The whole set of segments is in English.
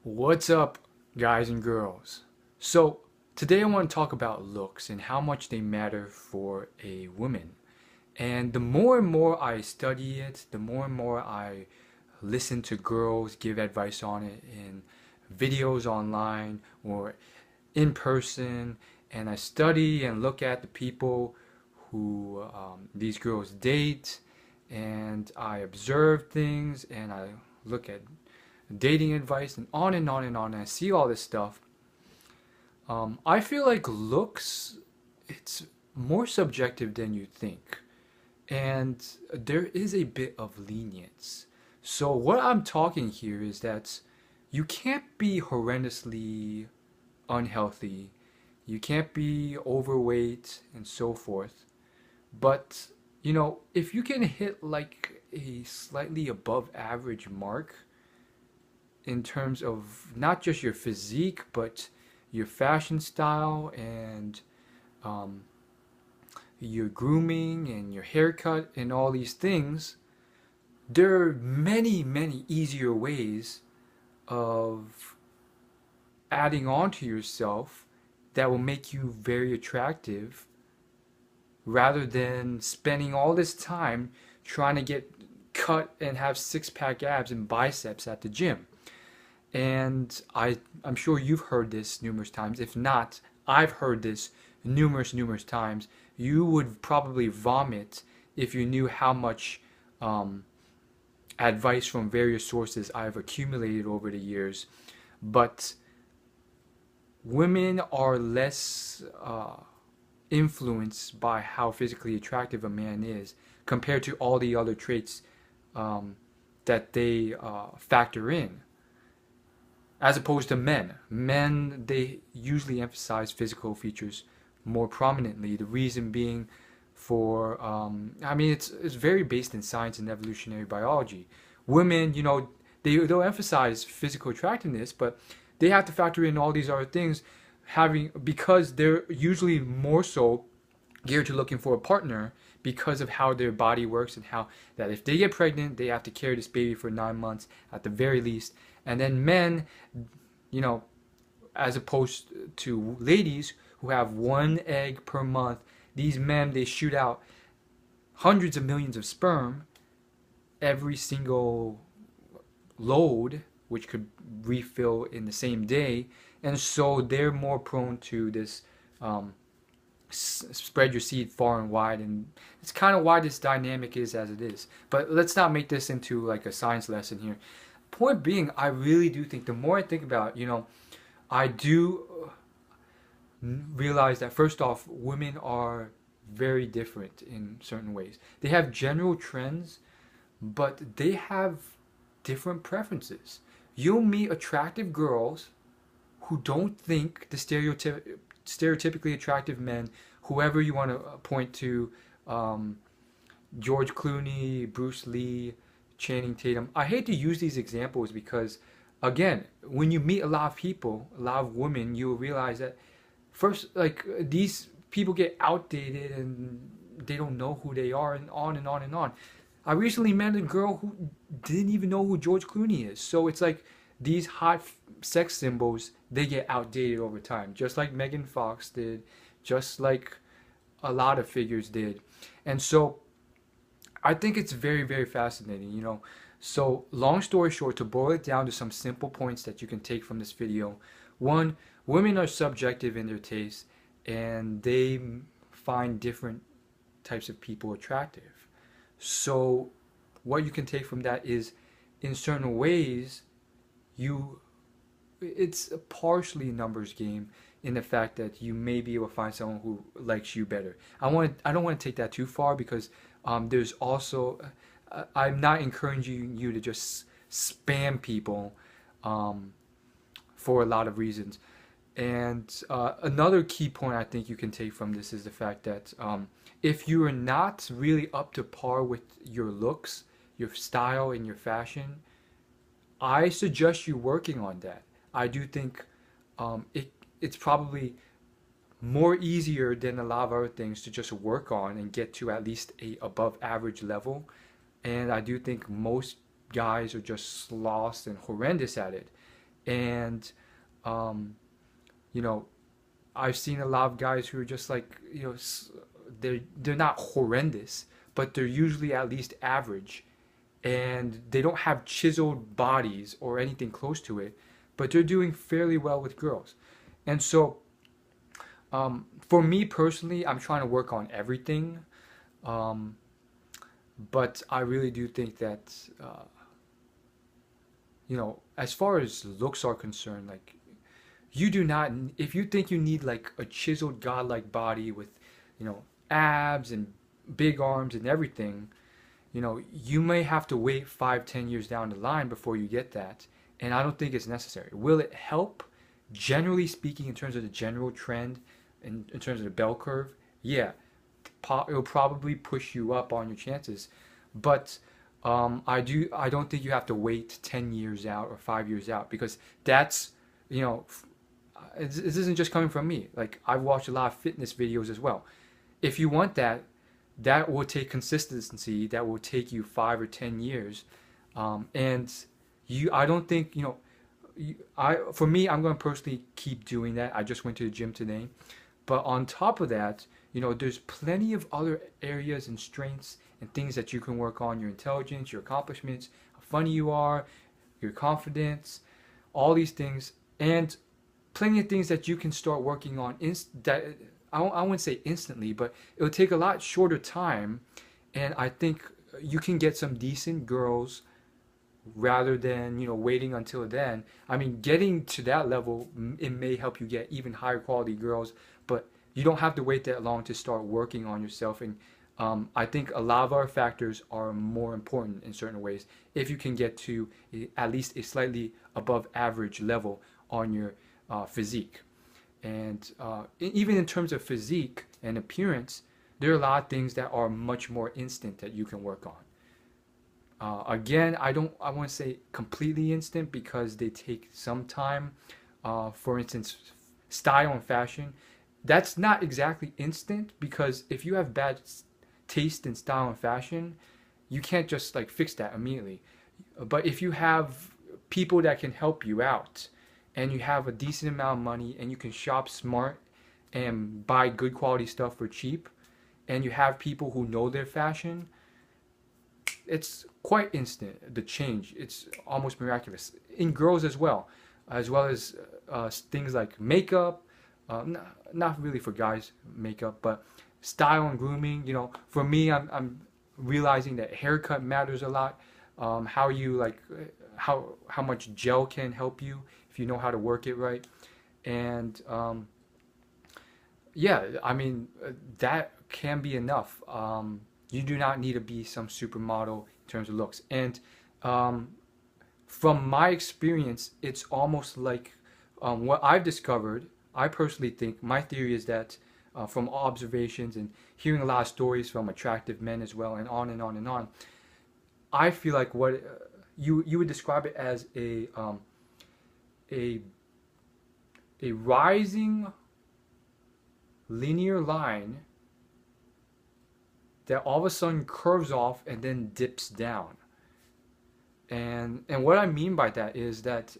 What's up, guys and girls? So, today I want to talk about looks and how much they matter for a woman. And the more and more I study it, the more and more I listen to girls give advice on it in videos online or in person, and I study and look at the people who these girls date, and I observe things and I look at dating advice and on and on and on. And I see all this stuff. I feel like looks, it's more subjective than you think. And there is a bit of lenience. So, what I'm talking here is that you can't be horrendously unhealthy, you can't be overweight, and so forth. But, if you can hit like a slightly above average mark, in terms of not just your physique, but your fashion style and um, your grooming and your haircut and all these things, there are many, many easier ways of adding on to yourself that will make you very attractive rather than spending all this time trying to get cut and have six pack abs and biceps at the gym. And I'm sure you've heard this numerous times. If not, I've heard this numerous times. You would probably vomit if you knew how much advice from various sources I've accumulated over the years. But women are less influenced by how physically attractive a man is compared to all the other traits that they factor in, as opposed to men. Men, they usually emphasize physical features more prominently. The reason being for, it's very based in science and evolutionary biology. Women, they'll emphasize physical attractiveness, but they have to factor in all these other things, because they're usually more so geared to looking for a partner because of how their body works and how that if they get pregnant, they have to carry this baby for 9 months at the very least. And then men, as opposed to ladies who have one egg per month, these men, they shoot out hundreds of millions of sperm every single load, which could refill in the same day. And so they're more prone to this spread your seed far and wide, and it's kind of why this dynamic is as it is. But let's not make this into like a science lesson here. Point being, I really do think the more I think about it, I do realize that first off, women are very different in certain ways. They have general trends, but they have different preferences. You'll meet attractive girls who don't think the stereotypically attractive men, whoever you want to point to, George Clooney, Bruce Lee, Channing Tatum. I hate to use these examples because, again, when you meet a lot of people, a lot of women, you'll realize that first, like, these people get outdated and they don't know who they are, and on and on and on. I recently met a girl who didn't even know who George Clooney is. So it's like these hot sex symbols, they get outdated over time, just like Megan Fox did, just like a lot of figures did. And so I think it's very, very fascinating. So long story short, to boil it down to some simple points that you can take from this video. One, women are subjective in their taste, and they find different types of people attractive. So what you can take from that is, in certain ways, it's a partially numbers game in the fact that you may be able to find someone who likes you better. I don't want to take that too far, because there's also, I'm not encouraging you to just spam people for a lot of reasons. And another key point I think you can take from this is the fact that if you are not really up to par with your looks, your style, and your fashion, I suggest you working on that. I do think it's probably more easier than a lot of other things to just work on and get to at least a above average level. And I do think most guys are just lost and horrendous at it. And um, you know, I've seen a lot of guys who are just like, they're not horrendous, but they're usually at least average, and they don't have chiseled bodies or anything close to it, but they're doing fairly well with girls. And so, for me personally, I'm trying to work on everything, um, but I really do think that, as far as looks are concerned, like, you do not, if you think you need like a chiseled godlike body with, abs and big arms and everything, you may have to wait 5, 10 years down the line before you get that. And I don't think it's necessary. Will it help? Generally speaking, in terms of the general trend, in terms of the bell curve, yeah, it'll probably push you up on your chances. But I don't think you have to wait 10 years out or 5 years out, because that's, you know, this isn't just coming from me. Like, I've watched a lot of fitness videos as well. If you want that, that will take consistency. That will take you 5 or 10 years, and I don't think, for me, I'm going to personally keep doing that. I just went to the gym today, but on top of that, there's plenty of other areas and strengths and things that you can work on: your intelligence, your accomplishments, how funny you are, your confidence, all these things, and plenty of things that you can start working on. That I wouldn't say instantly, but it'll take a lot shorter time, and I think you can get some decent girls rather than waiting until then. I mean, getting to that level, it may help you get even higher quality girls, but you don't have to wait that long to start working on yourself. And I think a lot of our factors are more important in certain ways if you can get to at least a slightly above average level on your physique. And even in terms of physique and appearance, there are a lot of things that are much more instant that you can work on. Again, I want to say completely instant, because they take some time. For instance, style and fashion, that's not exactly instant, because if you have bad taste in style and fashion, you can't just like fix that immediately. But if you have people that can help you out, and you have a decent amount of money, and you can shop smart and buy good quality stuff for cheap, and you have people who know their fashion, it's quite instant, the change. It's almost miraculous in girls as well as things like makeup. Not really for guys, makeup, but style and grooming. For me, I'm realizing that haircut matters a lot. How you like, how much gel can help you if you know how to work it right. And yeah, I mean, that can be enough. You do not need to be some supermodel in terms of looks. And from my experience, it's almost like, what I've discovered. I personally think, my theory is that, from observations and hearing a lot of stories from attractive men as well, and on and on and on, I feel like what you would describe it as a rising linear line that all of a sudden curves off and then dips down. And what I mean by that is that,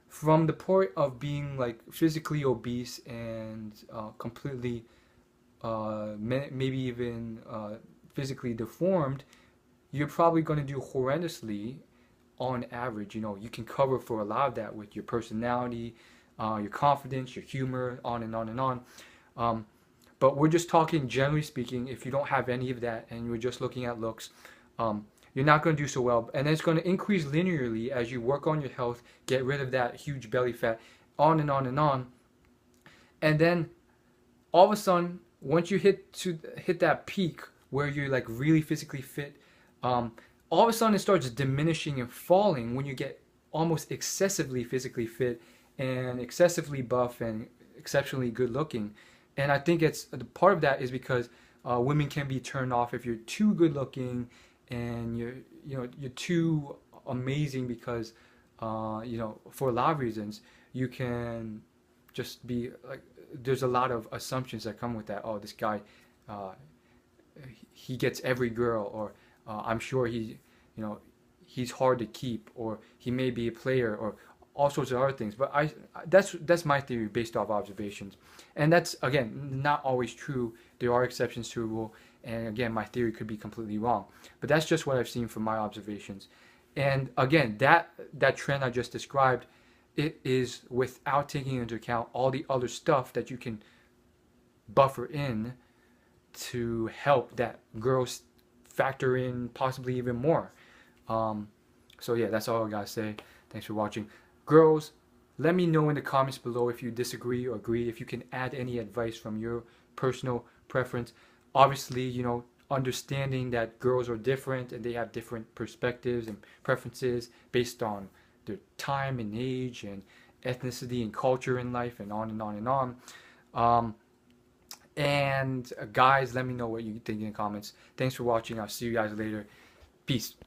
from the point of being like physically obese and completely, maybe even physically deformed, you're probably going to do horrendously on average. You can cover for a lot of that with your personality, your confidence, your humor, on and on and on. But we're just talking generally speaking. If you don't have any of that and you're just looking at looks, you're not going to do so well. And it's going to increase linearly as you work on your health, get rid of that huge belly fat, on and on and on. And then all of a sudden, once you hit that peak where you're like really physically fit, all of a sudden it starts diminishing and falling when you get almost excessively physically fit and excessively buff and exceptionally good looking. And I think it's part of that is because women can be turned off if you're too good looking, and you're too amazing, because for a lot of reasons you can just be like, there's a lot of assumptions that come with that. Oh, this guy, he gets every girl, or I'm sure he's hard to keep, or he may be a player, or all sorts of other things. But that's my theory based off observations, and that's again not always true. There are exceptions to the rule, and again, my theory could be completely wrong. But that's just what I've seen from my observations. And again, that trend I just described, it is without taking into account all the other stuff that you can buffer in to help that girls factor in possibly even more. So yeah, that's all I gotta say. Thanks for watching. Girls, let me know in the comments below if you disagree or agree, if you can add any advice from your personal preference. Obviously, you know, understanding that girls are different and they have different perspectives and preferences based on their time and age and ethnicity and culture in life and on and on and on. And guys, let me know what you think in the comments. Thanks for watching. I'll see you guys later. Peace.